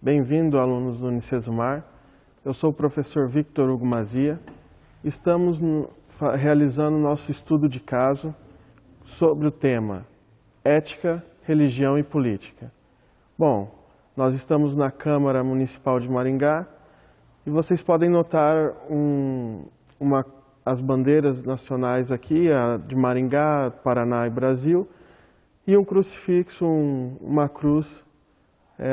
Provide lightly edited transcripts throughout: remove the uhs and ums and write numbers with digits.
Bem-vindo, alunos do Unicesumar. Eu sou o professor Victor Hugo Mazia. Estamos realizando nosso estudo de caso sobre o tema Ética, Religião e Política. Bom, nós estamos na Câmara Municipal de Maringá e vocês podem notar as bandeiras nacionais aqui, a de Maringá, Paraná e Brasil, e um crucifixo, uma cruz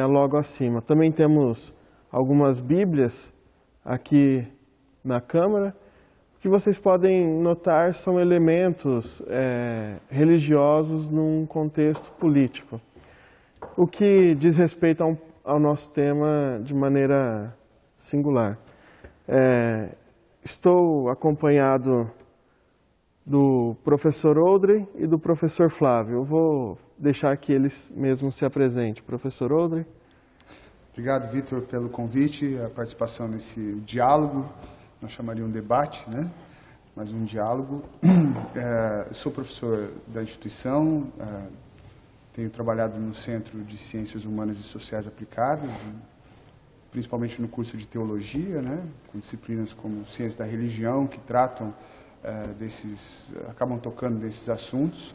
logo acima. Também temos algumas bíblias aqui na Câmara. O que vocês podem notar são elementos religiosos num contexto político. O que diz respeito ao nosso tema de maneira singular. Estou acompanhado do professor Oldrey e do professor Flávio. Eu vou deixar que eles mesmos se apresentem. Professor Oldrey. Obrigado, Victor, pelo convite, a participação nesse diálogo. Nós chamaríamos um debate, né? Mas um diálogo. Sou professor da instituição, tenho trabalhado no Centro de Ciências Humanas e Sociais Aplicadas, principalmente no curso de Teologia, né? Com disciplinas como Ciência da Religião, que tratam acabam tocando desses assuntos.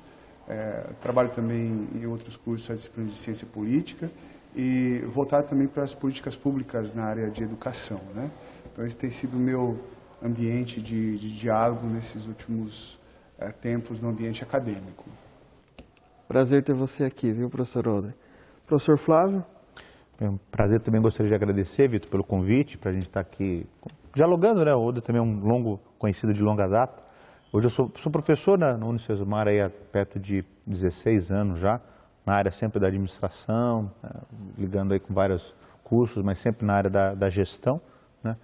Trabalho também em outros cursos a disciplina de Ciência Política e voltado também para as políticas públicas na área de educação, né? Então esse tem sido o meu ambiente de diálogo nesses últimos tempos no ambiente acadêmico. Prazer ter você aqui, viu, professor Oldrey? Professor Flávio? É um prazer, também gostaria de agradecer, Vitor, pelo convite, para a gente estar aqui dialogando, né? O Oldrey também é um conhecido de longa data. Hoje eu sou professor na Unicesumar há perto de 16 anos já, na área sempre da administração, ligando aí com vários cursos, mas sempre na área da gestão, né?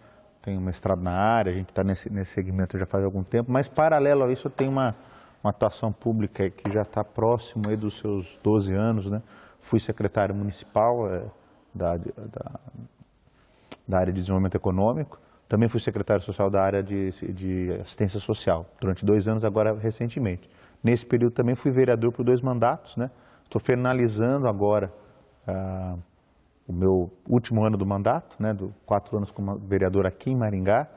Tenho mestrado na área, a gente está nesse segmento já faz algum tempo, mas paralelo a isso eu tenho uma atuação pública que já está próximo aí dos seus 12 anos, né? Fui secretário municipal da área de desenvolvimento econômico, também fui secretário social da área de assistência social, durante 2 anos, agora recentemente. Nesse período também fui vereador por 2 mandatos, né? Estou finalizando agora o meu último ano do mandato, né? 4 anos como vereador aqui em Maringá,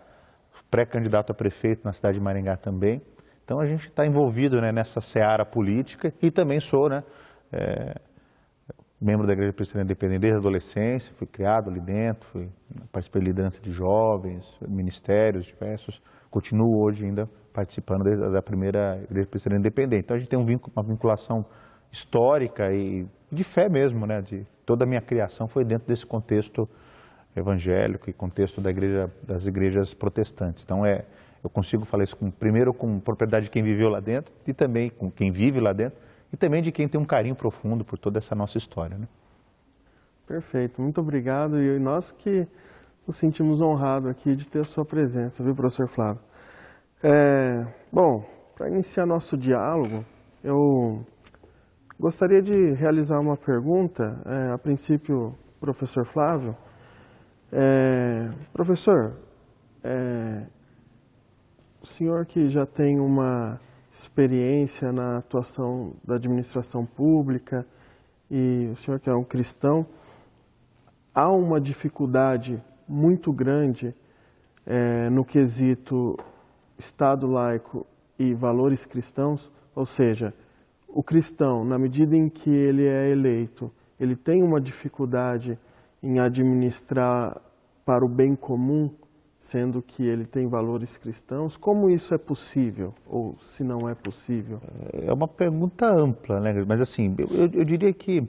pré-candidato a prefeito na cidade de Maringá também. Então a gente está envolvido, né, nessa seara política e também sou, né, membro da Igreja Presbiteriana Independente desde a adolescência, fui criado ali dentro, participei de liderança de jovens, ministérios diversos, continuo hoje ainda participando da primeira Igreja Presbiteriana Independente. Então a gente tem uma vinculação histórica e de fé mesmo, né? Toda a minha criação foi dentro desse contexto evangélico e contexto das igrejas protestantes. Então eu consigo falar isso primeiro com propriedade de quem viveu lá dentro e também com quem vive lá dentro e também de quem tem um carinho profundo por toda essa nossa história, né? Perfeito, muito obrigado. E nós que nos sentimos honrados aqui de ter a sua presença, viu, professor Flávio? Bom, para iniciar nosso diálogo, eu gostaria de realizar uma pergunta, a princípio, professor Flávio. Professor, o senhor que já tem uma experiência na atuação da administração pública e o senhor que é um cristão, há uma dificuldade muito grande no quesito Estado laico e valores cristãos, ou seja, o cristão, na medida em que ele é eleito, ele tem uma dificuldade em administrar para o bem comum, sendo que ele tem valores cristãos. Como isso é possível, ou se não é possível? É uma pergunta ampla, né? Mas assim, eu diria que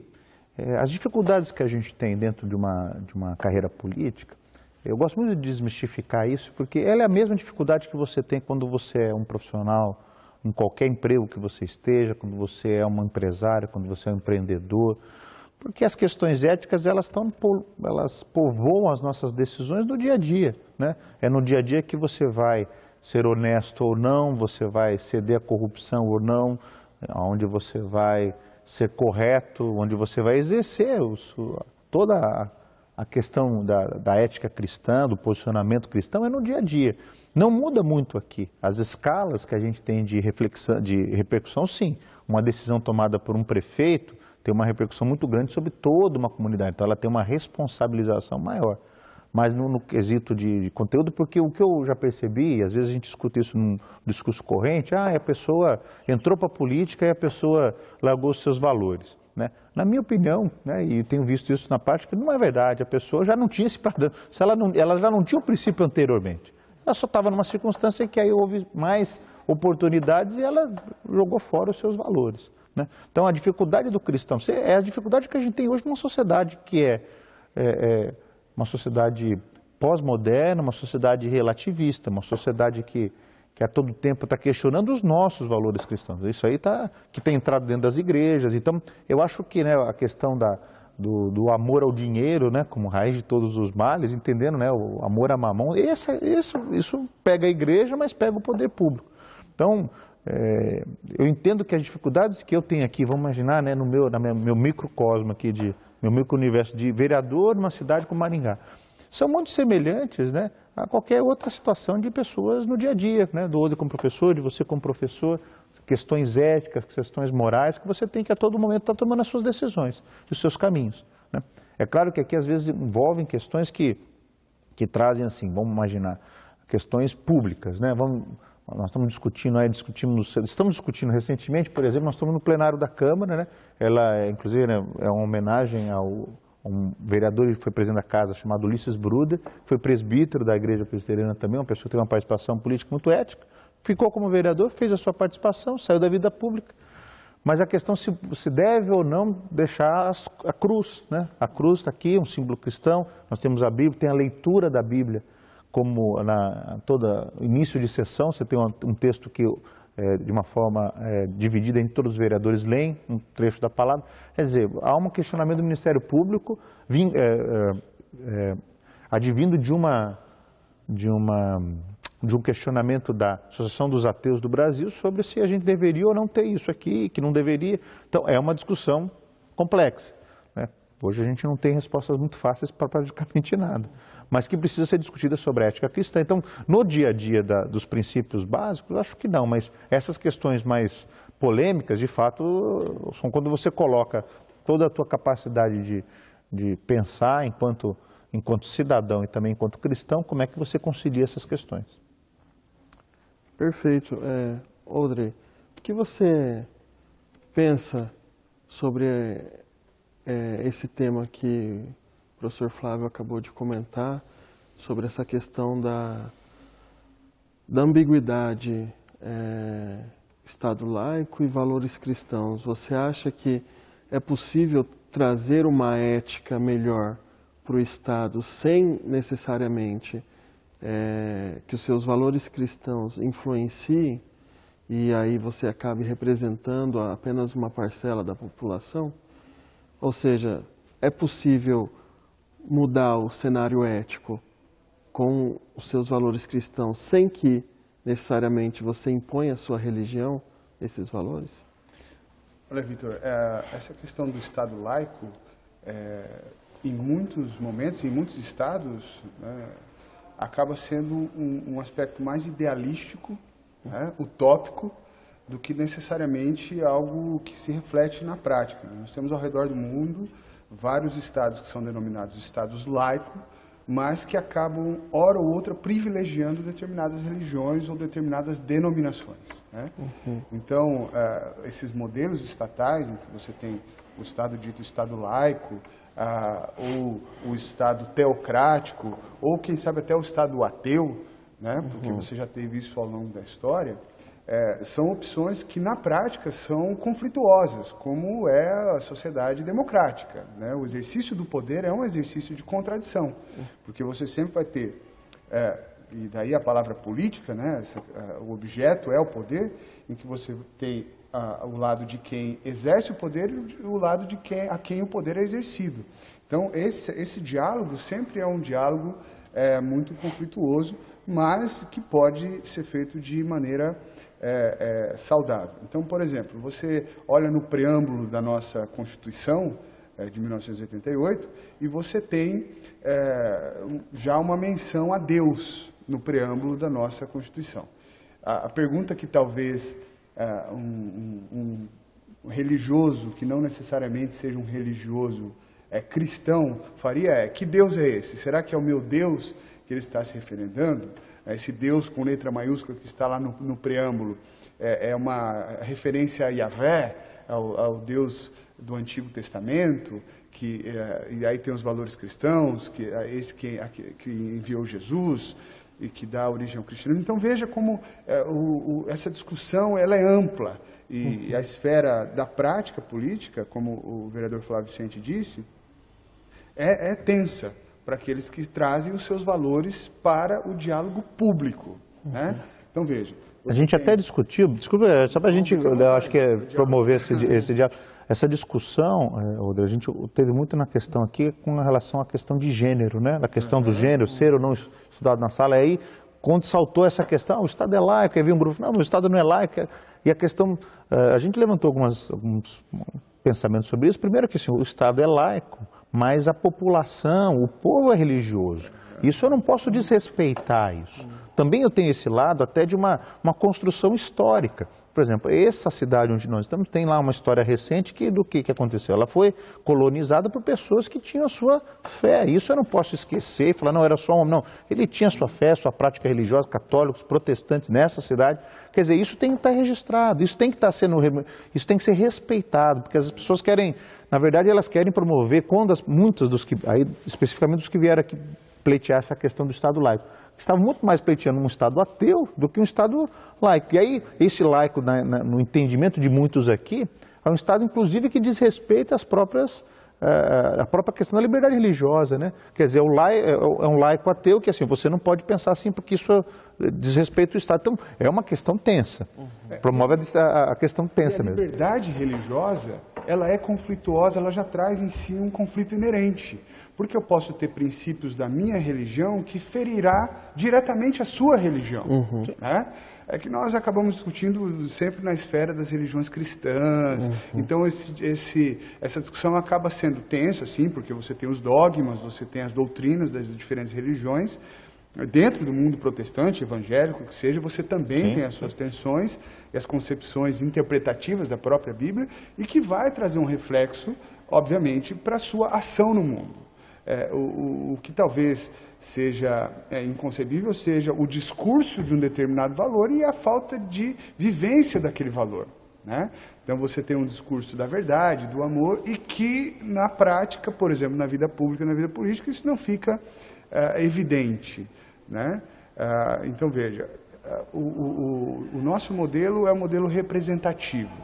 as dificuldades que a gente tem dentro de uma carreira política, eu gosto muito de desmistificar isso, porque ela é a mesma dificuldade que você tem quando você é um profissional, em qualquer emprego que você esteja, quando você é um empresário, quando você é um empreendedor, porque as questões éticas, elas povoam as nossas decisões no dia a dia, né? É no dia a dia que você vai ser honesto ou não, você vai ceder à corrupção ou não, onde você vai ser correto, onde você vai exercer toda a questão da ética cristã, do posicionamento cristão, é no dia a dia. Não muda muito aqui. As escalas que a gente tem de repercussão, sim. Uma decisão tomada por um prefeito tem uma repercussão muito grande sobre toda uma comunidade, então ela tem uma responsabilização maior. Mas no quesito de conteúdo, porque o que eu já percebi, e às vezes a gente escuta isso num discurso corrente, a pessoa entrou para a política e a pessoa largou os seus valores. Né? Na minha opinião, né, e tenho visto isso na prática, não é verdade, a pessoa já não tinha esse padrão, ela já não tinha o princípio anteriormente. Ela só estava numa circunstância em que aí houve mais oportunidades e ela jogou fora os seus valores. Né? Então a dificuldade do cristão, é a dificuldade que a gente tem hoje numa sociedade que é uma sociedade pós-moderna, uma sociedade relativista, uma sociedade que a todo tempo está questionando os nossos valores cristãos. Isso aí que tem entrado dentro das igrejas. Então, eu acho que, né, a questão do amor ao dinheiro, né, como raiz de todos os males, entendendo, né, o amor a mamão, isso pega a igreja, mas pega o poder público. Então, eu entendo que as dificuldades que eu tenho aqui, vamos imaginar, né, no meu microcosmo aqui, meu micro-universo de vereador numa cidade como Maringá, são muito semelhantes, né, a qualquer outra situação de pessoas no dia a dia, né, do outro como professor, de você como professor, questões éticas, questões morais, que você tem que a todo momento estar tomando as suas decisões, os seus caminhos. Né? É claro que aqui às vezes envolvem questões que trazem assim, vamos imaginar, questões públicas, né? Nós estamos discutindo recentemente, por exemplo, nós estamos no plenário da Câmara, né? Ela, inclusive, né, é uma homenagem a um vereador que foi presidente da casa, chamado Ulisses Bruder, foi presbítero da Igreja Presbiteriana também, uma pessoa que tem uma participação política muito ética, ficou como vereador, fez a sua participação, saiu da vida pública, mas a questão se deve ou não deixar a cruz, né? A cruz está aqui, um símbolo cristão, nós temos a Bíblia, tem a leitura da Bíblia, como todo início de sessão, você tem um texto que, de uma forma dividida entre todos os vereadores, leem um trecho da palavra. Quer dizer, há um questionamento do Ministério Público advindo de um questionamento da Associação dos Ateus do Brasil sobre se a gente deveria ou não ter isso aqui, que não deveria. Então, é uma discussão complexa. Né? Hoje a gente não tem respostas muito fáceis para praticamente nada, mas que precisa ser discutida sobre a ética cristã. Então, no dia a dia dos princípios básicos, eu acho que não, mas essas questões mais polêmicas, de fato, são quando você coloca toda a tua capacidade de pensar enquanto cidadão e também enquanto cristão, como é que você concilia essas questões. Perfeito. Audrey, o que você pensa sobre esse tema que o professor Flávio acabou de comentar, sobre essa questão da ambiguidade Estado laico e valores cristãos? Você acha que é possível trazer uma ética melhor para o Estado sem necessariamente que os seus valores cristãos influenciem e aí você acabe representando apenas uma parcela da população? Ou seja, é possível mudar o cenário ético com os seus valores cristãos sem que necessariamente você imponha a sua religião esses valores? Olha, Vitor, essa questão do Estado laico, em muitos momentos, em muitos estados, acaba sendo um aspecto mais idealístico, utópico, do que necessariamente algo que se reflete na prática. Nós temos ao redor do mundo vários estados que são denominados estados laicos, mas que acabam, hora ou outra, privilegiando determinadas religiões ou determinadas denominações. Né? Uhum. Então, esses modelos estatais, em que você tem o Estado dito Estado laico, ou o Estado teocrático, ou quem sabe até o Estado ateu, né? Porque você já teve isso ao longo da história, são opções que na prática são conflituosas, como é a sociedade democrática. Né? O exercício do poder é um exercício de contradição, porque você sempre vai ter, e daí a palavra política, né? O objeto é o poder, em que você tem o lado de quem exerce o poder e o lado de quem o poder é exercido. Então, esse diálogo sempre é um diálogo muito conflituoso, mas que pode ser feito de maneira saudável. Então, por exemplo, você olha no preâmbulo da nossa Constituição de 1988 e você tem já uma menção a Deus no preâmbulo da nossa Constituição. A pergunta que talvez religioso, que não necessariamente seja um religioso cristão, faria que Deus é esse? Será que é o meu Deus que ele está se referendando? Esse Deus com letra maiúscula que está lá no preâmbulo é uma referência a Yahvé, ao Deus do Antigo Testamento, e aí tem os valores cristãos, que é esse que enviou Jesus e que dá origem ao cristianismo. Então veja como essa discussão ela é ampla, e a esfera da prática política, como o vereador Flávio Vicente disse, é tensa para aqueles que trazem os seus valores para o diálogo público, né? Então veja. A gente até discutiu, desculpa, só para a gente, eu acho que promover esse diálogo. Essa discussão, Rodrigo, a gente teve muito na questão aqui com relação à questão de gênero, né? A questão do gênero, ser ou não estudado na sala. E aí, quando saltou essa questão, o Estado é laico, aí veio um grupo, não, o Estado não é laico. E a questão, a gente levantou alguns pensamentos sobre isso. Primeiro que assim, o Estado é laico, mas a população, o povo é religioso. Isso eu não posso desrespeitar isso. Também eu tenho esse lado até de uma construção histórica. Por exemplo, essa cidade onde nós estamos tem lá uma história recente do que aconteceu. Ela foi colonizada por pessoas que tinham a sua fé. Isso eu não posso esquecer e falar, não, era só um homem. Não, ele tinha sua fé, sua prática religiosa, católicos, protestantes nessa cidade. Quer dizer, isso tem que estar registrado, isso tem que estar isso tem que ser respeitado, porque as pessoas querem, na verdade, elas querem promover, muitos dos que, aí, especificamente dos que vieram aqui pleitear essa questão do Estado laico, estavam muito mais pleiteando um Estado ateu do que um Estado laico. E aí, esse laico, no entendimento de muitos aqui, é um Estado, inclusive, que desrespeita a própria questão da liberdade religiosa, né? Quer dizer, é um laico ateu que, assim, você não pode pensar assim porque isso desrespeita o Estado. Então, é uma questão tensa. Promove a questão tensa mesmo. A liberdade religiosa, ela é conflituosa, ela já traz em si um conflito inerente. Porque eu posso ter princípios da minha religião que ferirá diretamente a sua religião. Né? É que nós acabamos discutindo sempre na esfera das religiões cristãs. Então essa discussão acaba sendo tensa, sim, porque você tem os dogmas, você tem as doutrinas das diferentes religiões. Dentro do mundo protestante, evangélico, que seja, você também tem as suas tensões e as concepções interpretativas da própria Bíblia, e que vai trazer um reflexo, obviamente, para a sua ação no mundo. O que talvez seja inconcebível seja o discurso de um determinado valor e a falta de vivência daquele valor, né? Então você tem um discurso da verdade, do amor, e que na prática, por exemplo, na vida pública, na vida política, isso não fica evidente, né? Então veja, o nosso modelo é um modelo representativo.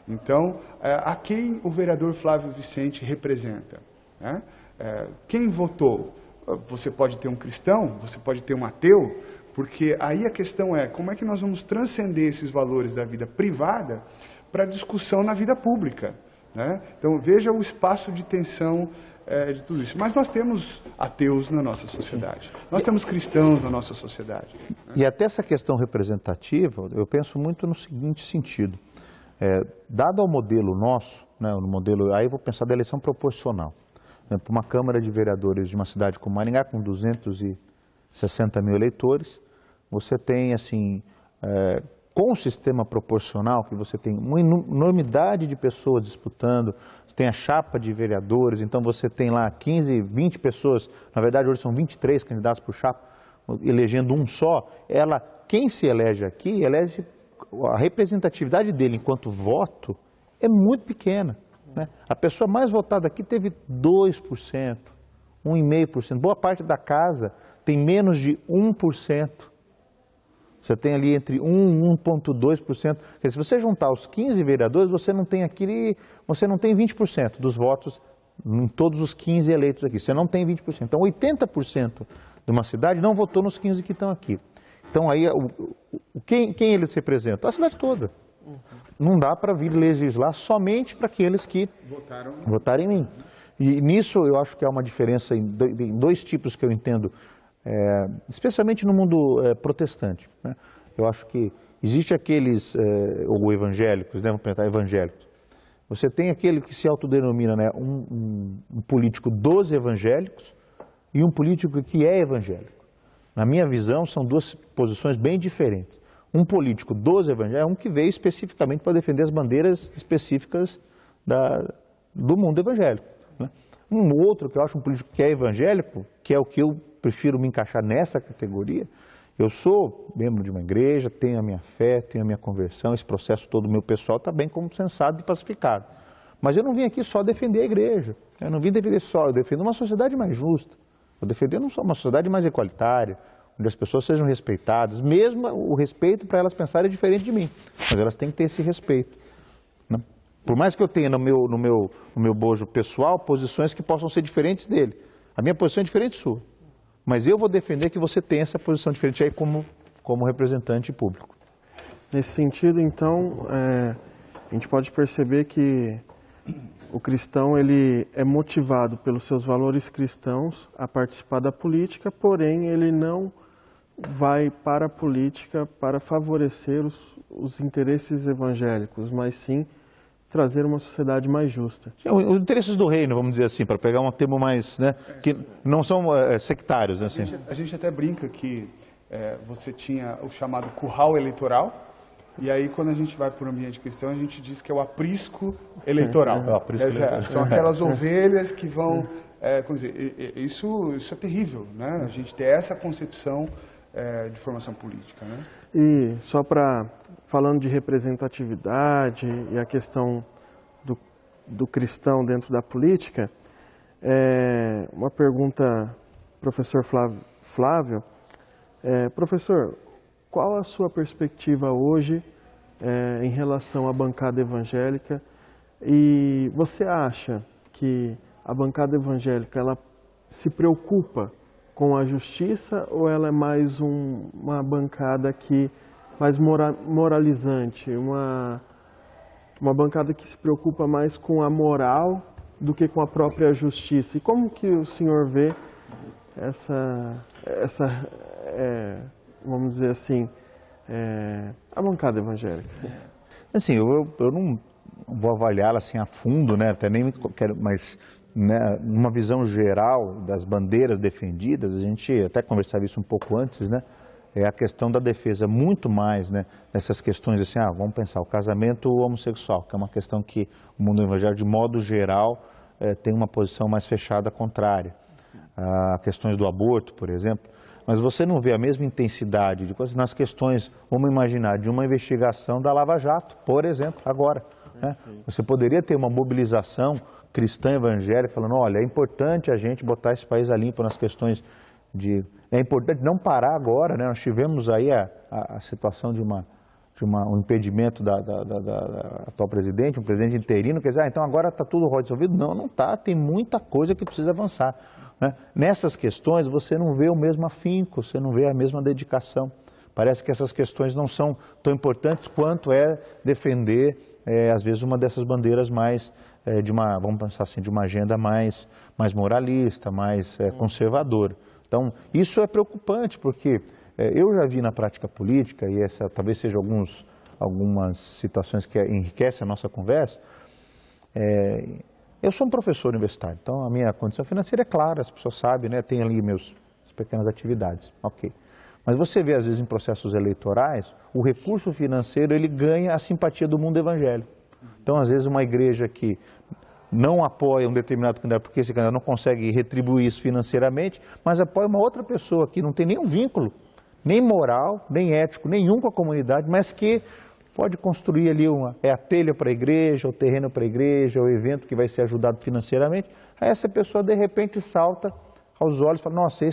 Então, a quem o vereador Flávio Vicente representa, né? Quem votou? Você pode ter um cristão, você pode ter um ateu, porque aí a questão é como é que nós vamos transcender esses valores da vida privada para a discussão na vida pública, né? Então veja o espaço de tensão de tudo isso. Mas nós temos ateus na nossa sociedade, nós temos cristãos na nossa sociedade, né? E até essa questão representativa, eu penso muito no seguinte sentido. Dado ao modelo nosso, né, no modelo, aí eu vou pensar da eleição proporcional. Para uma Câmara de Vereadores de uma cidade como Maringá, com 260 mil eleitores, você tem, assim, com o sistema proporcional, que você tem uma enormidade de pessoas disputando, você tem a chapa de vereadores, então você tem lá 15, 20 pessoas, na verdade hoje são 23 candidatos por chapa, elegendo um só, quem se elege aqui, a representatividade dele enquanto voto é muito pequena. Né? A pessoa mais votada aqui teve 2%, 1,5%. Boa parte da casa tem menos de 1%. Você tem ali entre 1% e 1,2%. Se você juntar os 15 vereadores, você não tem 20% dos votos em todos os 15 eleitos aqui. Você não tem 20%. Então, 80% de uma cidade não votou nos 15 que estão aqui. Então, aí, quem eles representam? A cidade toda. Não dá para vir legislar somente para aqueles que votaram em mim. E nisso eu acho que há uma diferença em dois tipos que eu entendo, especialmente no mundo protestante, né? Eu acho que existe aqueles, ou evangélicos, né? Vamos pensar evangélicos. Você tem aquele que se autodenomina, né, um político dos evangélicos e um político que é evangélico. Na minha visão, são duas posições bem diferentes. Um político dos evangélicos é um que veio especificamente para defender as bandeiras específicas do mundo evangélico, né? Um outro que eu acho um político que é evangélico, que é o que eu prefiro me encaixar nessa categoria, eu sou membro de uma igreja, tenho a minha fé, tenho a minha conversão, esse processo todo meu pessoal está bem como sensato e pacificado. Mas eu não vim aqui só defender a igreja, eu não vim defender só, eu defendo uma sociedade mais justa, eu defendo uma sociedade mais igualitária, onde as pessoas sejam respeitadas, mesmo o respeito para elas pensarem diferente de mim, mas elas têm que ter esse respeito, né? Por mais que eu tenha no meu bojo pessoal posições que possam ser diferentes dele, a minha posição é diferente sua, mas eu vou defender que você tenha essa posição diferente aí como representante público. Nesse sentido, então, a gente pode perceber que o cristão ele é motivado pelos seus valores cristãos a participar da política, porém ele não vai para a política para favorecer os interesses evangélicos, mas sim trazer uma sociedade mais justa. Os interesses do reino, vamos dizer assim, para pegar um termo mais, né, que não são sectários. Né, assim. A gente até brinca que você tinha o chamado curral eleitoral, e aí quando a gente vai para o ambiente cristão, a gente diz que é o aprisco eleitoral. São aquelas ovelhas que vão... isso é terrível, né? A gente ter essa concepção de formação política, né? E só falando de representatividade e a questão do cristão dentro da política, uma pergunta, professor Flávio. Professor, qual a sua perspectiva hoje em relação à bancada evangélica? E você acha que a bancada evangélica ela se preocupa com a justiça ou ela é mais uma bancada mais moralizante, uma bancada que se preocupa mais com a moral do que com a própria justiça? E como que o senhor vê vamos dizer assim, a bancada evangélica? Assim, eu não vou avaliá-la assim a fundo, né? Até nem quero, mas né, numa visão geral das bandeiras defendidas, a gente até conversava isso um pouco antes, né? É a questão da defesa muito mais, né, nessas questões assim, vamos pensar, o casamento homossexual, que é uma questão que o mundo evangélico, de modo geral, tem uma posição mais fechada contrária. Questões do aborto, por exemplo, mas você não vê a mesma intensidade de coisas nas questões, vamos imaginar, de uma investigação da Lava Jato, por exemplo, agora. Né? Você poderia ter uma mobilização cristã evangélica falando, olha, é importante a gente botar esse país a limpo nas questões de... É importante não parar agora, né? Nós tivemos aí a situação de um impedimento da atual presidente, um presidente interino, quer dizer, então agora está tudo resolvido? Não, não está, tem muita coisa que precisa avançar. Né? Nessas questões você não vê o mesmo afinco, você não vê a mesma dedicação. Parece que essas questões não são tão importantes quanto defender, às vezes, uma dessas bandeiras mais, vamos pensar assim, de uma agenda mais moralista, mais conservadora. Então, isso é preocupante, porque eu já vi na prática política, e essa talvez seja algumas situações que enriquecem a nossa conversa, eu sou um professor universitário, então a minha condição financeira é clara, as pessoas sabem, né? Tem ali minhas pequenas atividades, ok. Mas você vê, às vezes, em processos eleitorais, o recurso financeiro ele ganha a simpatia do mundo evangélico. Então, às vezes, uma igreja que não apoia um determinado candidato porque esse candidato não consegue retribuir isso financeiramente, mas apoia uma outra pessoa que não tem nenhum vínculo, nem moral, nem ético, nenhum com a comunidade, mas que pode construir ali a telha para a igreja, o terreno para a igreja, o evento que vai ser ajudado financeiramente. Aí essa pessoa, de repente, salta aos olhos e fala, nossa,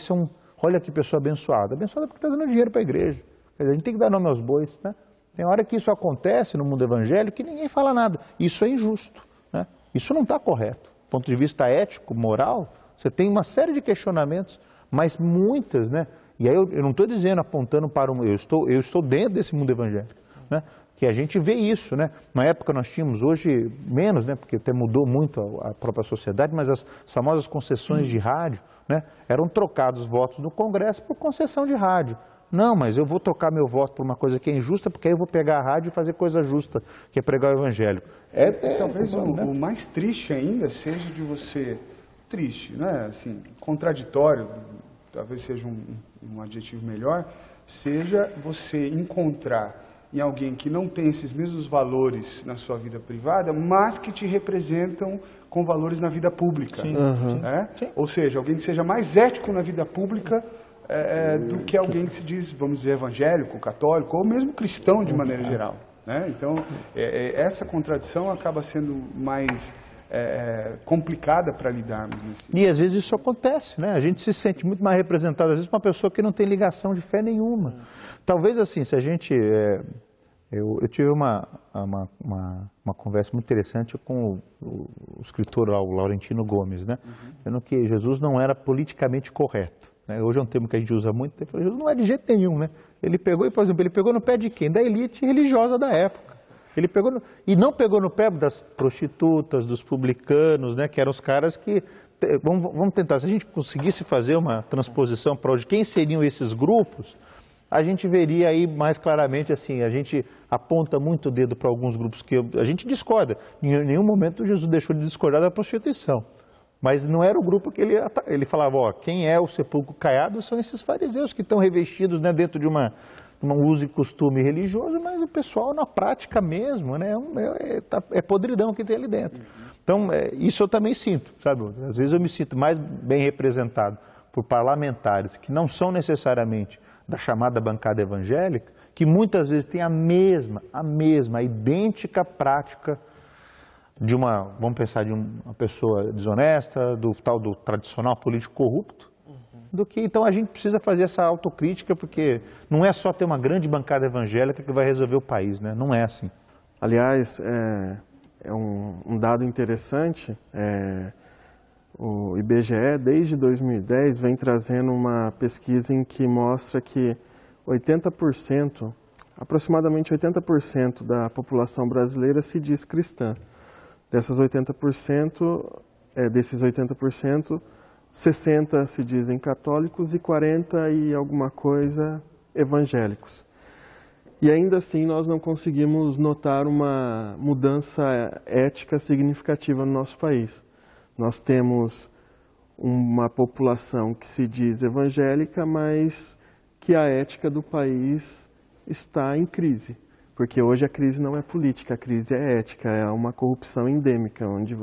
olha que pessoa abençoada. Abençoada porque está dando dinheiro para a igreja. Quer dizer, a gente tem que dar nome aos bois, né? Tem hora que isso acontece no mundo evangélico que ninguém fala nada. Isso é injusto, né? Isso não está correto. Do ponto de vista ético, moral, você tem uma série de questionamentos, mas muitas, né? E aí eu não estou dizendo, apontando para eu estou dentro desse mundo evangélico, né? Que a gente vê isso, né? Na época nós tínhamos, hoje menos, né? Porque até mudou muito a própria sociedade, mas as famosas concessões de rádio, né? Eram trocados votos no Congresso por concessão de rádio. Não, mas eu vou trocar meu voto por uma coisa que é injusta, porque aí eu vou pegar a rádio e fazer coisa justa, que é pregar o evangelho. Talvez o mais triste ainda seja de você... Triste, né? Assim, contraditório, talvez seja um adjetivo melhor, seja você encontrar em alguém que não tem esses mesmos valores na sua vida privada, mas que te representam com valores na vida pública. Sim, sim. Ou seja, alguém que seja mais ético na vida pública do que alguém que se diz, vamos dizer, evangélico, católico, ou mesmo cristão de maneira geral. Né? Então, essa contradição acaba sendo mais complicada para lidarmos. E às vezes isso acontece, né? A gente se sente muito mais representado, às vezes, por uma pessoa que não tem ligação de fé nenhuma. Talvez assim, se a gente... Eu tive uma conversa muito interessante com o escritor o Laurentino Gomes, né? Dizendo que Jesus não era politicamente correto. Né? Hoje é um termo que a gente usa muito. Ele falou, Jesus não é de jeito nenhum, né? Ele pegou, por exemplo, ele pegou no pé de quem? Da elite religiosa da época. Ele pegou e não pegou no pé das prostitutas, dos publicanos, né? Que eram os caras que... Vamos tentar, se a gente conseguisse fazer uma transposição para hoje, quem seriam esses grupos, a gente veria aí mais claramente assim, a gente aponta muito o dedo para alguns grupos que a gente discorda. Em nenhum momento Jesus deixou de discordar da prostituição. Mas não era o grupo que ele falava, ó, quem é o sepulcro caiado são esses fariseus que estão revestidos, né, dentro de um uso e costume religioso, mas o pessoal na prática mesmo, né, é podridão que tem ali dentro. Então, isso eu também sinto, sabe? Às vezes eu me sinto mais bem representado por parlamentares que não são necessariamente da chamada bancada evangélica, que muitas vezes têm a idêntica prática de vamos pensar, de uma pessoa desonesta, do tradicional político corrupto, do que, então a gente precisa fazer essa autocrítica, porque não é só ter uma grande bancada evangélica que vai resolver o país, né? Não é assim. Aliás, um dado interessante, o IBGE, desde 2010, vem trazendo uma pesquisa em que mostra que aproximadamente 80% da população brasileira se diz cristã. Desses 80%, 60% se dizem católicos e 40% e alguma coisa evangélicos. E ainda assim nós não conseguimos notar uma mudança ética significativa no nosso país. Nós temos uma população que se diz evangélica, mas que a ética do país está em crise. Porque hoje a crise não é política, a crise é ética, é uma corrupção endêmica, onde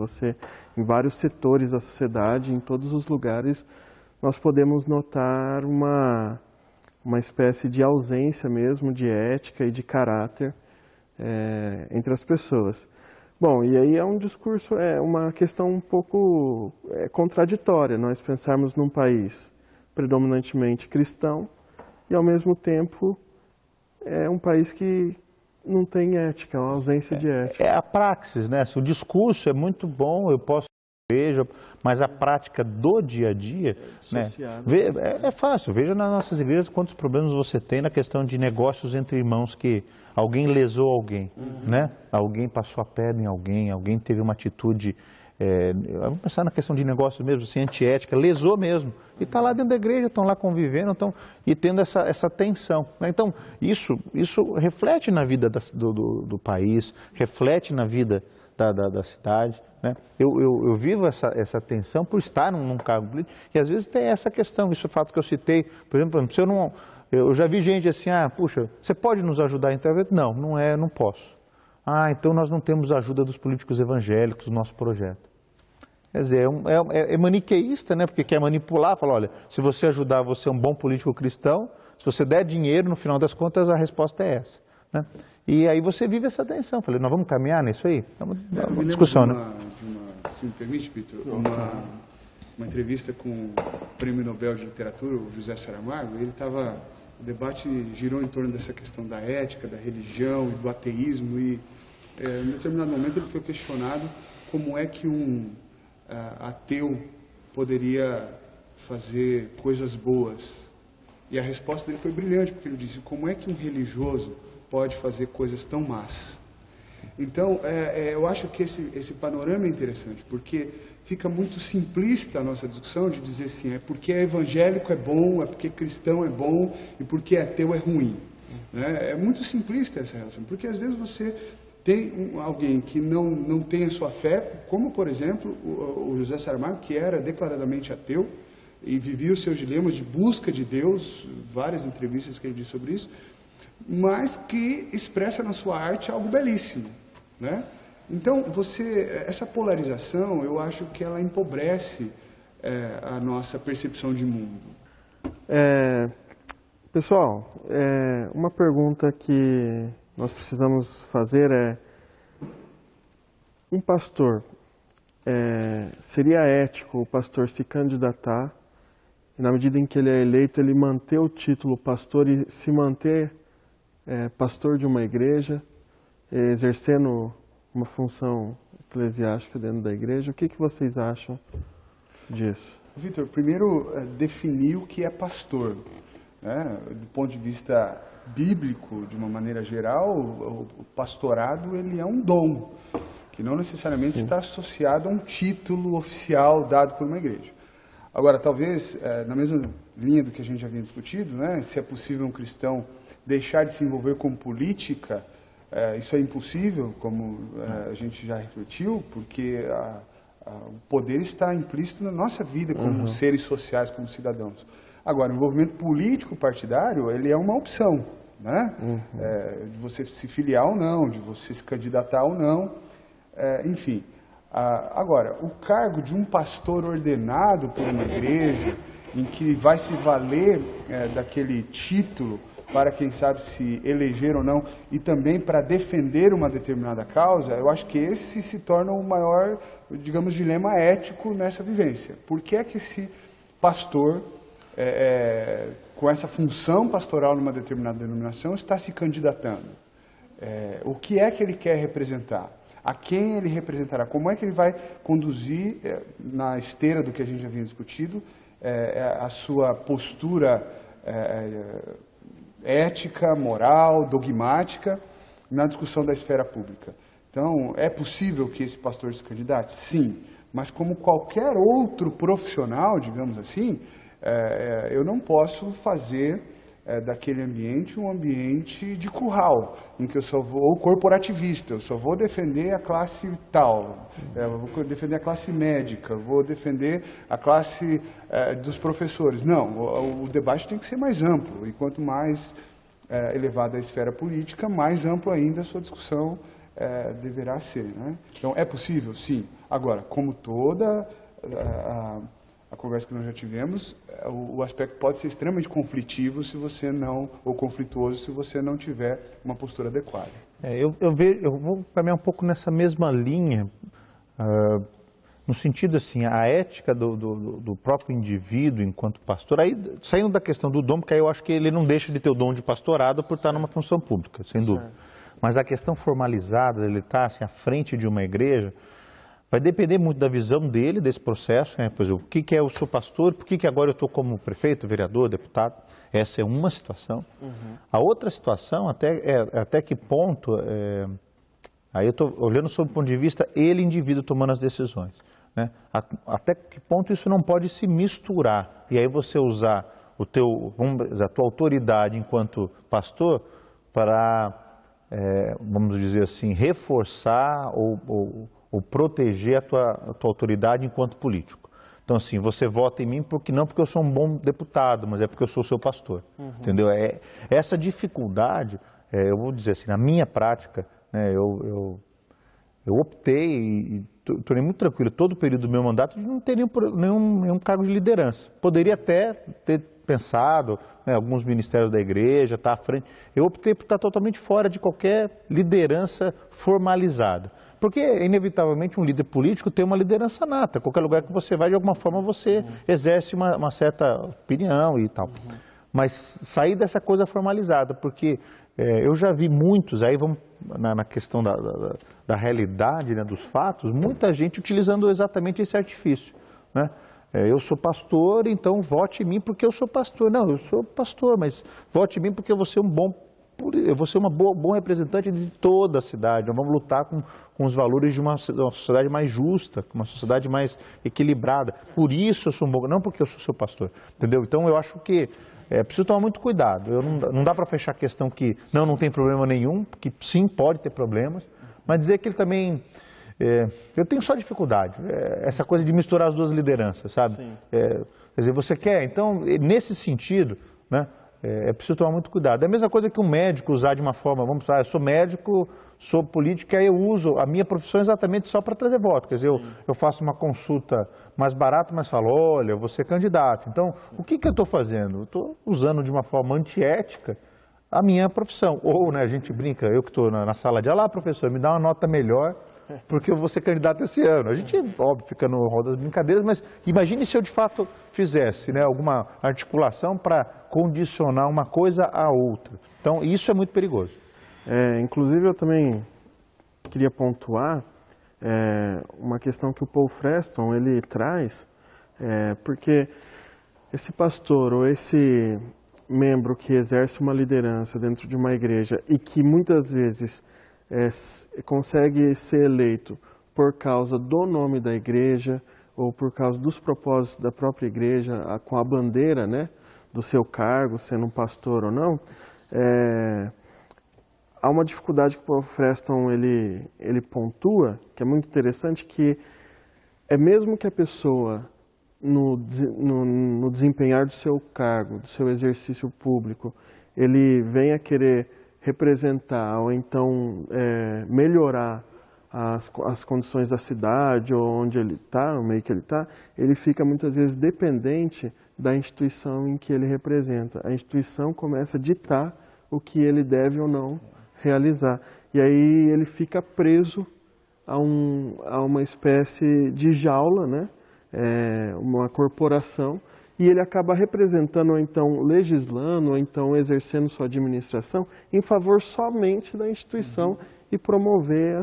em vários setores da sociedade, em todos os lugares, nós podemos notar uma espécie de ausência mesmo de ética e de caráter entre as pessoas. Bom, e aí é um discurso, uma questão um pouco contraditória, nós pensarmos num país predominantemente cristão e ao mesmo tempo é um país que não tem ética, uma ausência de ética. É a praxis, né? O discurso é muito bom, eu posso veja, mas a prática do dia a dia, né? É fácil. Veja nas nossas igrejas quantos problemas você tem na questão de negócios entre irmãos, que alguém lesou alguém, né? Alguém passou a perna em alguém teve uma atitude, vamos pensar na questão de negócios mesmo, assim, antiética, lesou mesmo. E está lá dentro da igreja, estão lá convivendo, e tendo essa tensão, né? Então, isso reflete na vida do país, reflete na vida da cidade, né? Eu vivo essa tensão por estar num cargo político, e às vezes tem essa questão, isso é o fato que eu citei, por exemplo, se eu já vi gente assim, puxa, você pode nos ajudar então? Não posso. Então nós não temos a ajuda dos políticos evangélicos no nosso projeto. Quer dizer, é maniqueísta, né? Porque quer manipular, fala, olha, se você ajudar, você é um bom político cristão, se você der dinheiro, no final das contas, a resposta é essa, né? E aí você vive essa tensão. Falei, nós vamos caminhar nisso aí? É uma discussão, né? Se me permite, Vitor, uma entrevista com o Prêmio Nobel de Literatura, o José Saramago, o debate girou em torno dessa questão da ética, da religião e do ateísmo, e em determinado momento ele foi questionado como é que um ateu poderia fazer coisas boas. E a resposta dele foi brilhante, porque ele disse, como é que um religioso pode fazer coisas tão más? Então, eu acho que esse panorama é interessante, porque fica muito simplista a nossa discussão de dizer assim, porque evangélico é bom, é porque cristão é bom e porque ateu é ruim. Né? É muito simplista essa relação, porque às vezes você tem alguém que não tem a sua fé, como por exemplo o José Saramago, que era declaradamente ateu, e vivia os seus dilemas de busca de Deus, várias entrevistas que ele disse sobre isso, mas que expressa na sua arte algo belíssimo, né? Então, essa polarização, eu acho que ela empobrece a nossa percepção de mundo. Pessoal, uma pergunta que nós precisamos fazer um pastor, seria ético o pastor se candidatar e, na medida em que ele é eleito, ele manter o título pastor e se manter pastor de uma igreja, exercendo uma função eclesiástica dentro da igreja? O que vocês acham disso? Vitor, primeiro definir o que é pastor, né? Do ponto de vista bíblico, de uma maneira geral, o pastorado ele é um dom, que não necessariamente está associado a um título oficial dado por uma igreja. Agora, talvez, na mesma linha do que a gente já havia discutido, né, se é possível um cristão deixar de se envolver com política, isso é impossível, como a gente já refletiu, porque o poder está implícito na nossa vida como seres sociais, como cidadãos. Agora, o envolvimento político partidário, ele é uma opção, né? De você se filiar ou não, de você se candidatar ou não, enfim. Agora, o cargo de um pastor ordenado por uma igreja, em que vai se valer daquele título para, quem sabe, se eleger ou não, e também para defender uma determinada causa, eu acho que esse se torna o maior, digamos, dilema ético nessa vivência. Por que é que esse pastor, com essa função pastoral numa determinada denominação, está se candidatando? O que é que ele quer representar? A quem ele representará? Como é que ele vai conduzir, na esteira do que a gente já havia discutido, a sua postura ética, moral, dogmática, na discussão da esfera pública? Então, é possível que esse pastor se candidate? Sim, mas como qualquer outro profissional, digamos assim, eu não posso fazer daquele ambiente um ambiente de curral, em que eu só vou, ou corporativista, eu só vou defender a classe tal, eu vou defender a classe médica, vou defender a classe dos professores. Não, o debate tem que ser mais amplo, e quanto mais elevada a esfera política, mais amplo ainda a sua discussão deverá ser, né? Então, é possível? Sim. Agora, como toda a conversa que nós já tivemos, o aspecto pode ser extremamente conflitivo se você não, ou conflituoso se você não tiver uma postura adequada. Eu vou caminhar um pouco nessa mesma linha, no sentido assim, a ética do próprio indivíduo enquanto pastor, aí saindo da questão do dom, porque aí eu acho que ele não deixa de ter o dom de pastorado por estar numa função pública, sem dúvida. Mas a questão formalizada, ele estar assim, à frente de uma igreja, vai depender muito da visão dele, desse processo, né? Por exemplo, o que é o seu pastor, por que agora eu estou como prefeito, vereador, deputado? Essa é uma situação. A outra situação, até que ponto, aí eu estou olhando sob o ponto de vista, ele, indivíduo, tomando as decisões, né? Até que ponto isso não pode se misturar, e aí você usar a tua autoridade enquanto pastor para, vamos dizer assim, reforçar ou proteger a tua autoridade enquanto político. Então, assim, você vota em mim não porque eu sou um bom deputado, mas é porque eu sou seu pastor. Entendeu? Essa dificuldade, eu vou dizer assim, na minha prática, né, eu optei e tornei muito tranquilo todo o período do meu mandato de não ter nenhum cargo de liderança. Poderia até ter pensado, né, alguns ministérios da igreja, estar à frente. Eu optei por estar totalmente fora de qualquer liderança formalizada. Porque, inevitavelmente, um líder político tem uma liderança nata. Qualquer lugar que você vai, de alguma forma, você exerce uma certa opinião e tal. Mas sair dessa coisa formalizada, porque eu já vi muitos, aí vamos na questão da realidade, né, dos fatos, muita gente utilizando exatamente esse artifício, né? Eu sou pastor, então vote em mim porque eu sou pastor. Não, eu sou pastor, mas vote em mim porque eu vou ser uma bom representante de toda a cidade. Nós vamos lutar com os valores de uma sociedade mais justa, uma sociedade mais equilibrada. Por isso eu sou um bom, não porque eu sou seu pastor, entendeu? Então eu acho que preciso tomar muito cuidado. Não dá para fechar a questão que não tem problema nenhum, porque sim, pode ter problemas, mas dizer que ele também... eu tenho só dificuldade, essa coisa de misturar as duas lideranças, sabe? Quer dizer, você quer, então, nesse sentido, né, é preciso tomar muito cuidado. É a mesma coisa que um médico usar de uma forma, vamos falar, eu sou médico, sou político, aí eu uso a minha profissão exatamente só para trazer voto. Quer dizer, eu faço uma consulta mais barata, mas falo, olha, eu vou ser candidato. Então, o que eu estou fazendo? Eu estou usando de uma forma antiética a minha profissão. Ou, né, a gente brinca, eu que estou na sala de aula, professor, me dá uma nota melhor, porque eu vou ser candidato esse ano. A gente, óbvio, fica no rol das brincadeiras, mas imagine se eu de fato fizesse, né, alguma articulação para condicionar uma coisa à outra. Então, isso é muito perigoso. Inclusive, eu também queria pontuar uma questão que o Paul Freston ele traz, porque esse pastor ou esse membro que exerce uma liderança dentro de uma igreja e que muitas vezes consegue ser eleito por causa do nome da igreja ou por causa dos propósitos da própria igreja, com a bandeira, né, do seu cargo, sendo um pastor ou não, há uma dificuldade que o Paul Freston ele pontua, que é muito interessante, que é mesmo que a pessoa, no desempenhar do seu cargo, do seu exercício público, ele venha querer representar ou então melhorar as condições da cidade ou onde ele está, no meio que ele está, ele fica muitas vezes dependente da instituição em que ele representa. A instituição começa a ditar o que ele deve ou não realizar. E aí ele fica preso a uma espécie de jaula, né? Uma corporação, e ele acaba representando, ou então legislando, ou então exercendo sua administração em favor somente da instituição e promover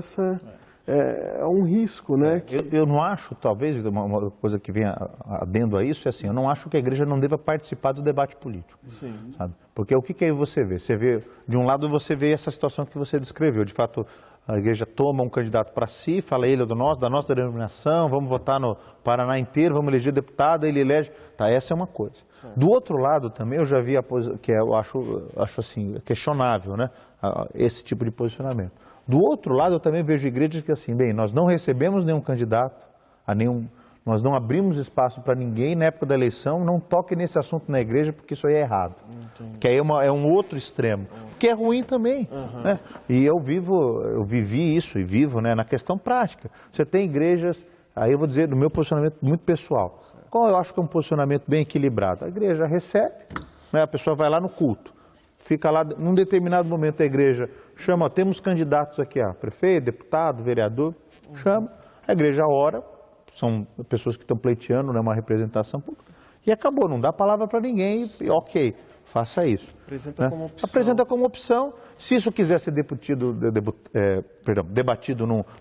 um risco, né? Eu não acho, talvez, uma coisa que venha adendo a isso, é assim, eu não acho que a igreja não deva participar do debate político. Sim. Sabe? Porque o que aí você vê? Você vê, de um lado você vê essa situação que você descreveu, de fato a igreja toma um candidato para si, fala ele é da nossa denominação, vamos votar no Paraná inteiro, vamos eleger deputado, ele elege, tá, essa é uma coisa. Do outro lado também eu já vi, que eu acho assim, questionável, né, esse tipo de posicionamento. Do outro lado, eu também vejo igrejas que assim, bem, nós não recebemos nenhum candidato, nós não abrimos espaço para ninguém na época da eleição, não toque nesse assunto na igreja porque isso aí é errado. Entendi. Que aí é um outro extremo, que é ruim também. Né? E eu vivi isso e vivo, né, na questão prática. Você tem igrejas, aí eu vou dizer do meu posicionamento muito pessoal, qual eu acho que é um posicionamento bem equilibrado. A igreja recebe, né, a pessoa vai lá no culto. Fica lá, num determinado momento a igreja chama, temos candidatos aqui, prefeito, deputado, vereador, chama, a igreja ora, são pessoas que estão pleiteando, né, uma representação pública, e acabou, não dá palavra para ninguém, e ok, faça isso. Apresenta, né, como opção. Apresenta como opção. Se isso quiser ser debatido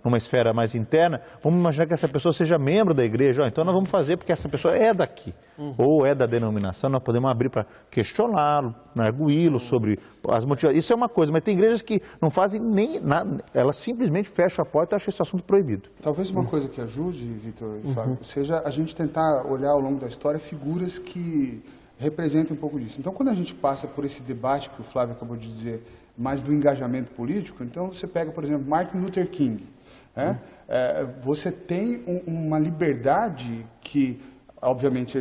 numa esfera mais interna, vamos imaginar que essa pessoa seja membro da igreja. Então nós vamos fazer porque essa pessoa é daqui, ou é da denominação, nós podemos abrir para questioná-lo, arguí-lo sobre as motivações. Isso é uma coisa, mas tem igrejas que não fazem nem nada, elas simplesmente fecham a porta e acham esse assunto proibido. Talvez uma coisa que ajude, Vitor e Fábio, seja a gente tentar olhar ao longo da história figuras que representa um pouco disso. Então, quando a gente passa por esse debate que o Flávio acabou de dizer, mais do engajamento político, então você pega, por exemplo, Martin Luther King. Né? Você tem uma liberdade que, obviamente,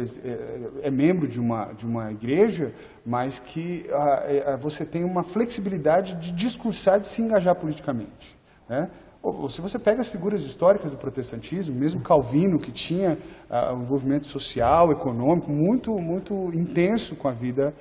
é membro de uma igreja, mas que você tem uma flexibilidade de discursar, de se engajar politicamente. Né? Se você pega as figuras históricas do protestantismo, mesmo Calvino, que tinha um envolvimento social, econômico, muito, muito intenso com a vida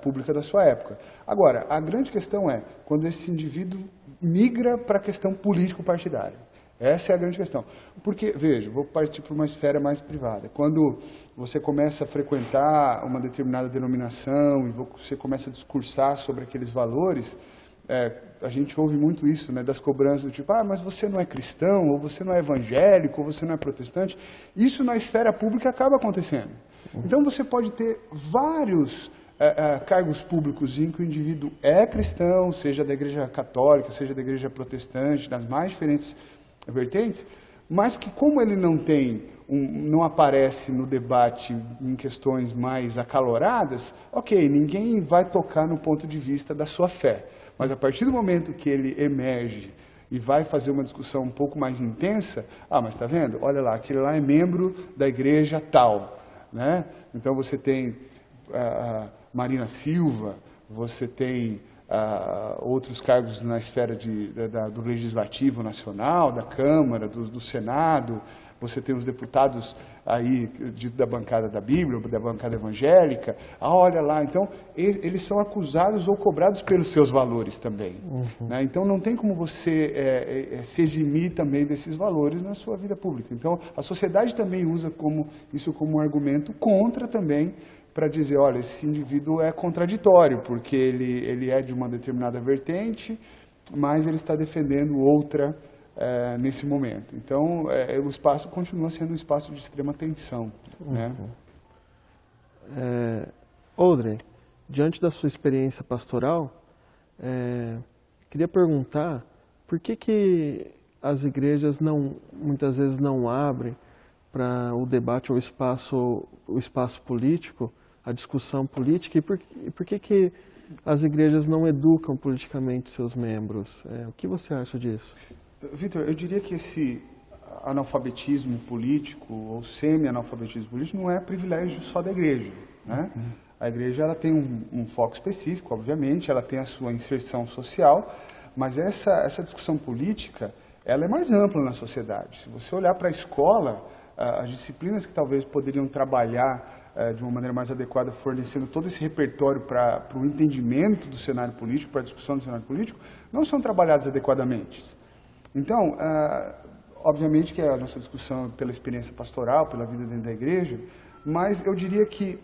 pública da sua época. Agora, a grande questão é quando esse indivíduo migra para a questão político-partidária. Essa é a grande questão. Porque, veja, vou partir para uma esfera mais privada. Quando você começa a frequentar uma determinada denominação e você começa a discursar sobre aqueles valores, a gente ouve muito isso, né, das cobranças do tipo, mas você não é cristão, ou você não é evangélico, ou você não é protestante. Isso na esfera pública acaba acontecendo. Então você pode ter vários cargos públicos em que o indivíduo é cristão, seja da igreja católica, seja da igreja protestante, das mais diferentes vertentes, mas que como ele não aparece no debate em questões mais acaloradas, ok, ninguém vai tocar no ponto de vista da sua fé. Mas a partir do momento que ele emerge e vai fazer uma discussão um pouco mais intensa, mas está vendo? Olha lá, aquele lá é membro da igreja tal. né? Então você tem Marina Silva, você tem outros cargos na esfera do Legislativo Nacional, da Câmara, do Senado, você tem os deputados aí da bancada da Bíblia, da bancada evangélica, olha lá, então eles são acusados ou cobrados pelos seus valores também. Né? Então não tem como você se eximir também desses valores na sua vida pública. Então a sociedade também usa isso como um argumento contra também, para dizer, olha, esse indivíduo é contraditório, porque ele é de uma determinada vertente, mas ele está defendendo outra nesse momento. Então, o espaço continua sendo um espaço de extrema tensão. Né? Audrey, diante da sua experiência pastoral, queria perguntar por que as igrejas muitas vezes não abrem para o debate ou o espaço político, a discussão política, e por que as igrejas não educam politicamente seus membros? O que você acha disso? Vitor, eu diria que esse analfabetismo político ou semi-analfabetismo político não é privilégio só da igreja. Né? A igreja ela tem um foco específico, obviamente, ela tem a sua inserção social, mas essa discussão política ela é mais ampla na sociedade. Se você olhar para a escola, as disciplinas que talvez poderiam trabalhar de uma maneira mais adequada, fornecendo todo esse repertório para o entendimento do cenário político, para a discussão do cenário político, não são trabalhadas adequadamente. Então, obviamente que a nossa discussão é pela experiência pastoral, pela vida dentro da igreja, mas eu diria que,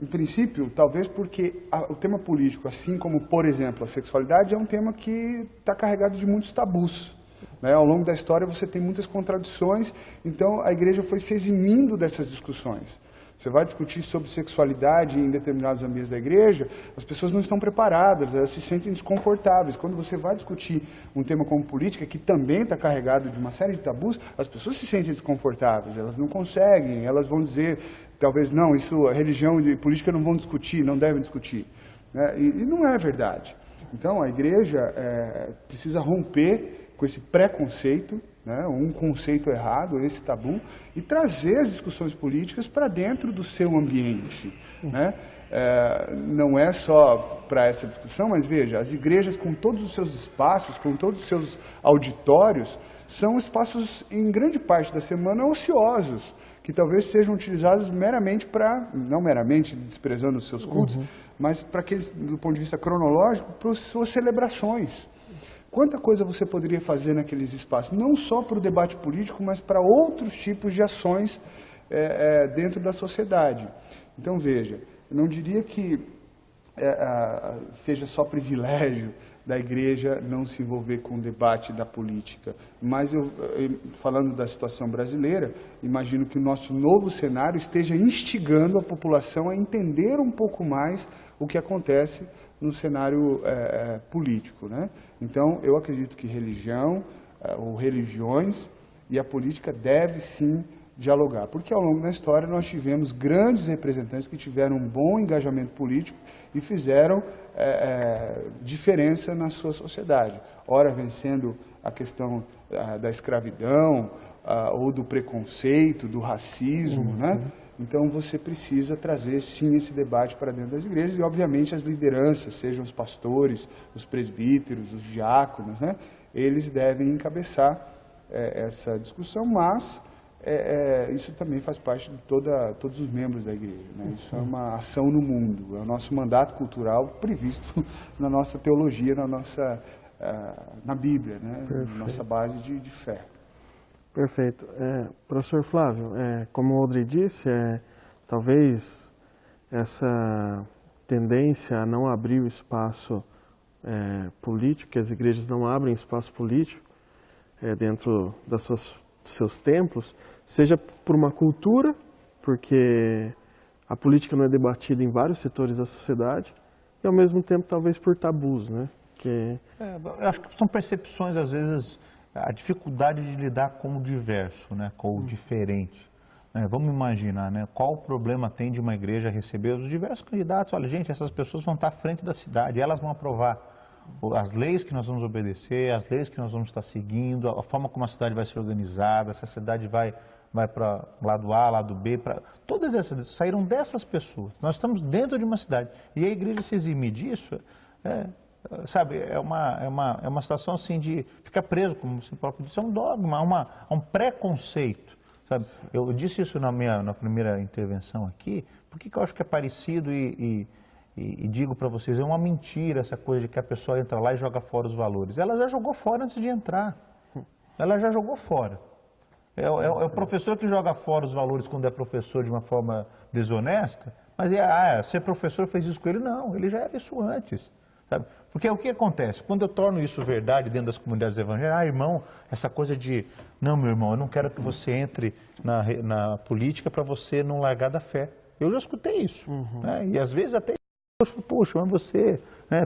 em princípio, talvez porque o tema político, assim como, por exemplo, a sexualidade, é um tema que está carregado de muitos tabus. Né? Ao longo da história você tem muitas contradições, então a igreja foi se eximindo dessas discussões. Você vai discutir sobre sexualidade em determinados ambientes da igreja, as pessoas não estão preparadas, elas se sentem desconfortáveis. Quando você vai discutir um tema como política, que também está carregado de uma série de tabus, as pessoas se sentem desconfortáveis, elas não conseguem, elas vão dizer, talvez, não, isso, a religião e política não vão discutir, não devem discutir. Né? E não é verdade. Então, a igreja precisa romper com esse preconceito, né, um conceito errado, esse tabu, e trazer as discussões políticas para dentro do seu ambiente. Né? Não é só para essa discussão, mas veja, as igrejas com todos os seus espaços, com todos os seus auditórios, são espaços, em grande parte da semana, ociosos, que talvez sejam utilizados meramente não meramente desprezando os seus cultos, mas para aqueles, do ponto de vista cronológico, para suas celebrações. Quanta coisa você poderia fazer naqueles espaços, não só para o debate político, mas para outros tipos de ações dentro da sociedade. Então, veja, eu não diria que seja só privilégio da igreja não se envolver com o debate da política, mas falando da situação brasileira, imagino que o nosso novo cenário esteja instigando a população a entender um pouco mais o que acontece no cenário político. Né? Então, eu acredito que religião, ou religiões, e a política deve sim dialogar. Porque ao longo da história nós tivemos grandes representantes que tiveram um bom engajamento político e fizeram diferença na sua sociedade. Ora vencendo a questão da escravidão, ou do preconceito, do racismo, né? Então você precisa trazer sim esse debate para dentro das igrejas e obviamente as lideranças, sejam os pastores, os presbíteros, os diáconos, né? Eles devem encabeçar essa discussão, mas isso também faz parte de todos os membros da igreja. Né? Isso é uma ação no mundo, é o nosso mandato cultural previsto na nossa teologia, na Bíblia, né? Na nossa base de fé. Perfeito. Professor Flávio, como o Audrey disse, talvez essa tendência a não abrir o espaço político, que as igrejas não abrem espaço político dentro dos seus templos, seja por uma cultura, porque a política não é debatida em vários setores da sociedade, e ao mesmo tempo talvez por tabus, né? Eu acho que são percepções, às vezes, a dificuldade de lidar com o diverso, né, com o diferente. Vamos imaginar, né, qual o problema tem de uma igreja receber os diversos candidatos. Olha, gente, essas pessoas vão estar à frente da cidade, elas vão aprovar as leis que nós vamos obedecer, as leis que nós vamos estar seguindo, a forma como a cidade vai ser organizada, se a cidade vai vai para lado A, lado B, todas essas saíram dessas pessoas. Nós estamos dentro de uma cidade e a igreja se eximir disso, sabe, é uma situação assim de ficar preso, como você próprio disse, é um dogma, um preconceito. Sabe? Eu disse isso na primeira intervenção aqui, porque eu acho que é parecido e digo para vocês, é uma mentira essa coisa de que a pessoa entra lá e joga fora os valores. Ela já jogou fora antes de entrar. Ela já jogou fora. É o professor que joga fora os valores quando é professor de uma forma desonesta, mas ser professor fez isso com ele? Não, ele já era isso antes. Sabe? Porque o que acontece? Quando eu torno isso verdade dentro das comunidades evangélicas, irmão, essa coisa de, não, meu irmão, eu não quero que você entre na política para você não largar da fé. Eu já escutei isso. Né? E às vezes até, puxa, mas você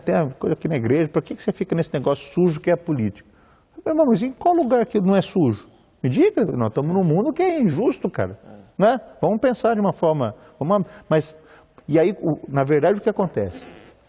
tem a coisa aqui na igreja, por que você fica nesse negócio sujo que é a política? Meu irmão, mas em qual lugar que não é sujo? Me diga, nós estamos num mundo que é injusto, cara. Né? Vamos pensar de uma forma... E aí, na verdade, o que acontece?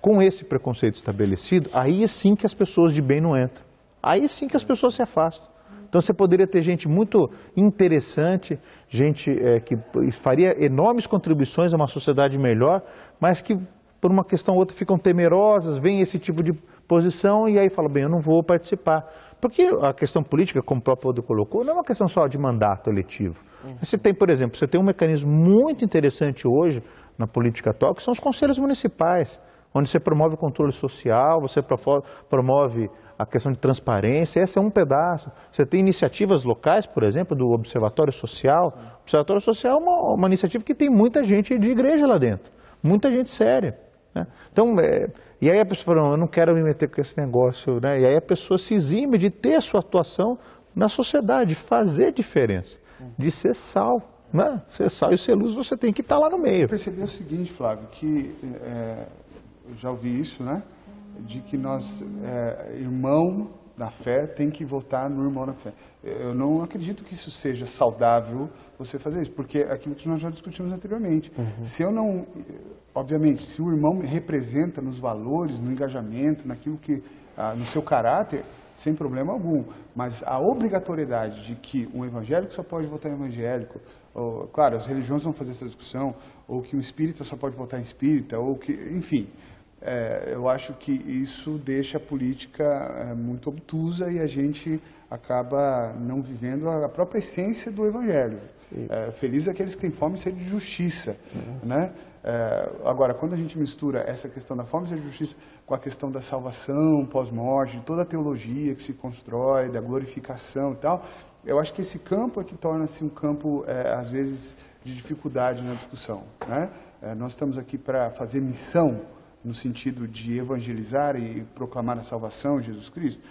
Com esse preconceito estabelecido, aí é sim que as pessoas de bem não entram. Aí sim que as pessoas se afastam. Então você poderia ter gente muito interessante, gente que faria enormes contribuições a uma sociedade melhor, mas que por uma questão ou outra ficam temerosas, veem esse tipo de posição e aí falam, bem, eu não vou participar. Porque a questão política, como o próprio Odo colocou, não é uma questão só de mandato eletivo. Você tem, por exemplo, você tem um mecanismo muito interessante hoje na política atual, que são os conselhos municipais, onde você promove o controle social, você promove a questão de transparência, esse é um pedaço. Você tem iniciativas locais, por exemplo, do Observatório Social. O Observatório Social é uma iniciativa que tem muita gente de igreja lá dentro, muita gente séria. Né? Então, e aí a pessoa fala, eu não quero me meter com esse negócio, né? E aí a pessoa se exime de ter a sua atuação na sociedade, fazer diferença, de ser sal. Né? Ser sal e ser luz, você tem que estar lá no meio. Eu percebi o seguinte, Flávio, que eu já ouvi isso, né? De que nós, irmão na fé, tem que votar no irmão na fé. Eu não acredito que isso seja saudável você fazer isso, porque é aquilo que nós já discutimos anteriormente. Se eu não... Obviamente, se o irmão me representa nos valores, no engajamento, naquilo que... no seu caráter, sem problema algum. Mas a obrigatoriedade de que um evangélico só pode votar em evangélico, ou, claro, as religiões vão fazer essa discussão, ou que um espírita só pode votar em espírita, ou que... Enfim... eu acho que isso deixa a política muito obtusa e a gente acaba não vivendo a própria essência do Evangelho. Feliz aqueles que têm fome e sede de justiça. Né? Agora, quando a gente mistura essa questão da fome e sede de justiça com a questão da salvação pós-morte, de toda a teologia que se constrói, da glorificação e tal, eu acho que esse campo é que torna-se um campo, às vezes, de dificuldade na discussão. Né? Nós estamos aqui para fazer missão, no sentido de evangelizar e proclamar a salvação em Jesus Cristo?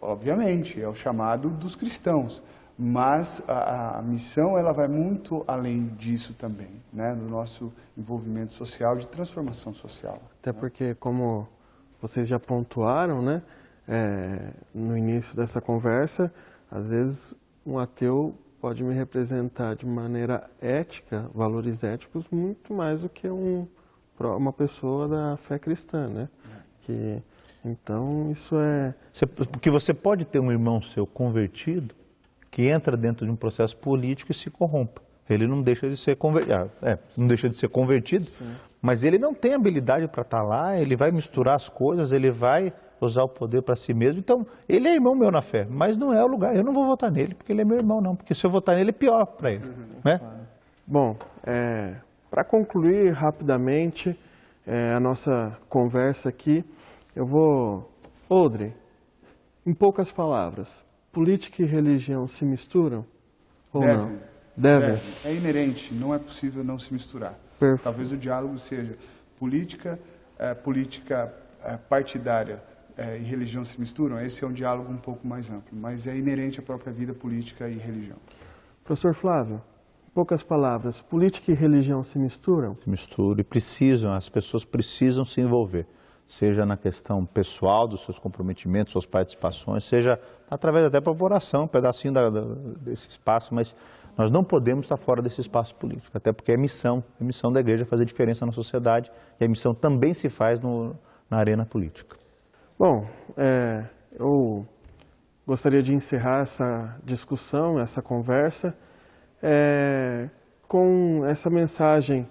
Obviamente, é o chamado dos cristãos, mas a missão ela vai muito além disso também, né? No nosso envolvimento social, de transformação social. Até porque, como vocês já pontuaram, né, no início dessa conversa, às vezes um ateu pode me representar de maneira ética, valores éticos, muito mais do que uma pessoa da fé cristã, né? Então, isso Porque você pode ter um irmão seu convertido que entra dentro de um processo político e se corrompa. Ele não deixa de ser convertido, não deixa de ser convertido, mas ele não tem habilidade para estar lá, ele vai misturar as coisas, ele vai usar o poder para si mesmo. Então, ele é irmão meu na fé, mas não é o lugar. Eu não vou votar nele porque ele é meu irmão, não. Porque se eu votar nele, é pior para ele. Né? Bom, para concluir rapidamente a nossa conversa aqui, eu vou... Odre, em poucas palavras, política e religião se misturam ou não? Devem. É inerente, não é possível não se misturar. Perfeito. Talvez o diálogo seja política partidária e religião se misturam. Esse é um diálogo um pouco mais amplo, mas é inerente à própria vida política e religião. Professor Flávio, em poucas palavras, política e religião se misturam? Se misturam e as pessoas precisam se envolver. Seja na questão pessoal dos seus comprometimentos, suas participações, seja através até da oração, um pedacinho desse espaço, mas nós não podemos estar fora desse espaço político, até porque é missão da igreja fazer diferença na sociedade e a missão também se faz na arena política. Bom, eu gostaria de encerrar essa discussão, essa conversa, com essa mensagem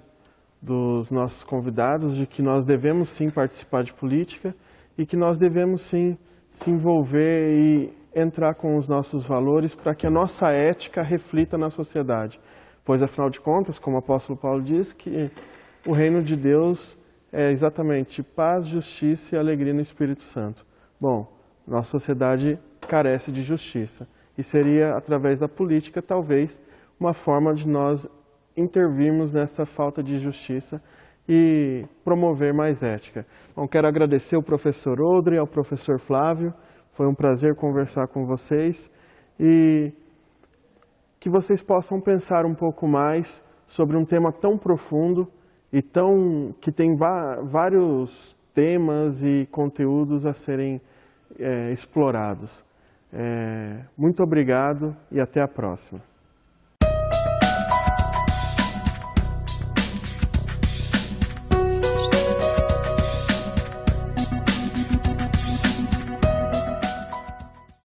dos nossos convidados de que nós devemos sim participar de política e que nós devemos sim se envolver e entrar com os nossos valores para que a nossa ética reflita na sociedade. Pois, afinal de contas, como o apóstolo Paulo diz, que o reino de Deus é exatamente paz, justiça e alegria no Espírito Santo. Bom, nossa sociedade carece de justiça e seria, através da política, talvez, uma forma de nós intervirmos nessa falta de justiça e promover mais ética. Bom, quero agradecer ao professor Odre e ao professor Flávio. Foi um prazer conversar com vocês e que vocês possam pensar um pouco mais sobre um tema tão profundo e que tem vários temas e conteúdos a serem explorados. Muito obrigado e até a próxima.